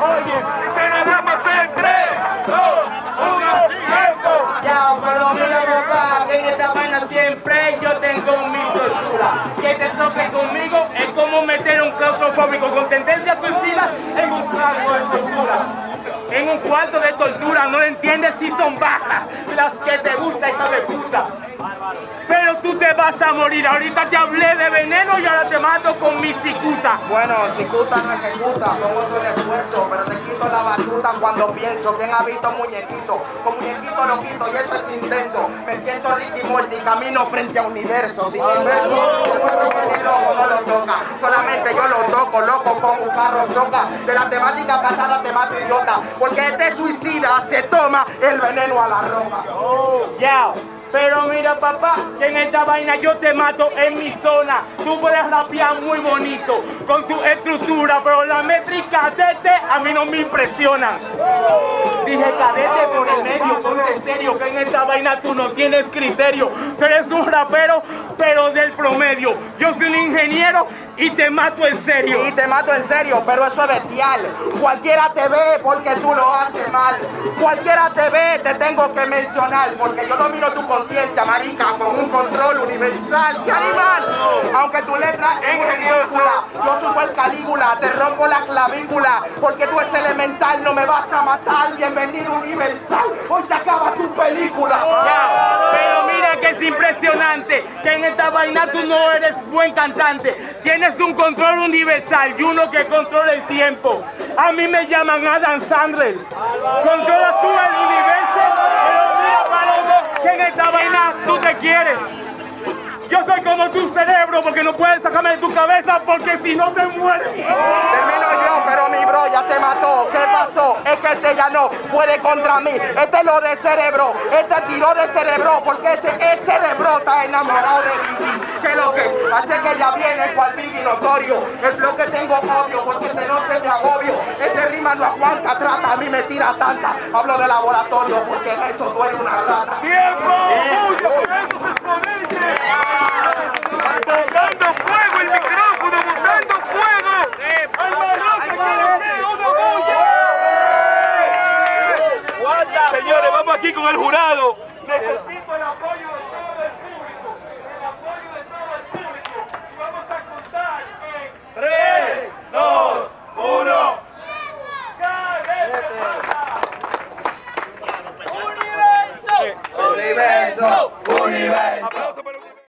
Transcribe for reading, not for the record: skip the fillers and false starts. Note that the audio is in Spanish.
Oye, se nos vamos en 3, 2, 1, tiempo. Ya, pero mira papá, que en esta vaina siempre yo tengo mi tortura. Que te toque conmigo es como meter un claustrofóbico con tendencia suicida en un cuarto de tortura. En un cuarto de tortura, no lo entiendes si son bajas las que te gusta esa de puta. Pero tú te vas a morir. Ahorita te hablé de veneno y ahora te mato con mi cicuta. Bueno, cicuta no ejecuta, pongo todo el esfuerzo, pero te quito la batuta cuando pienso. ¿Quién ha visto muñequito? Con muñequito lo quito y eso es intenso. Me siento Ricky Morty, camino frente a universo. Sin inverso, el loco no lo toca. Solamente yo lo toco, loco, con un carro choca. De la temática pasada te mato idiota, porque este suicida se toma el veneno a la roca. Ya. Pero mira papá, que en esta vaina yo te mato en mi zona. Tú puedes rapear muy bonito con tu estructura, pero la métrica cadete a mí no me impresiona. Dije cadete por el medio, ponte serio, que en esta vaina tú no tienes criterio. Tú eres un rapero, pero del promedio. Yo soy un ingeniero y te mato en serio. Y te mato en serio, pero eso es bestial. Cualquiera te ve porque tú lo haces mal. Cualquiera te ve, te tengo que mencionar, porque yo domino tu conciencia, marica, con un control universal. ¡Qué animal! Aunque tu letra es ridícula, yo subo el Calígula, te rompo la clavícula, porque tú es elemental, no me vas a matar. Bienvenido universal, hoy se acaba tu película. Ya, pero mira que es impresionante, que en esta vaina tú no eres buen cantante. Tienes un control universal y uno que controla el tiempo. A mí me llaman Adam Sandler. Controlas tú el universo, pero mira para los dos, que en esta vaina tú te quieres. Yo soy como tu cerebro, porque no puedes sacarme de tu cabeza, porque si no te mueres. Termino yo, pero mi bro ya te mató. ¿Qué pasó? Es que este ya no puede contra mí. Este lo de cerebro, este tiró de cerebro, porque el cerebro está enamorado de Biggie. ¿Qué lo que? Hace que ya viene cual Biggie notorio. El flow que tengo odio, porque se no se me agobio. Este rima no aguanta, trata, a mí me tira tanta. Hablo de laboratorio, porque en eso tú eres una rata. ¡Tiempo! ¡Muchos exponentes! ¡Botando fuego el micrófono! ¡Botando fuego! ¡Albarrosa quiere una bulla! Señores, vamos aquí con el jurado. Necesito el apoyo de todo el público. El apoyo de todo el público. Y vamos a contar en 3, 2, 1. ¡Universo! Universo, universo. Aplauso.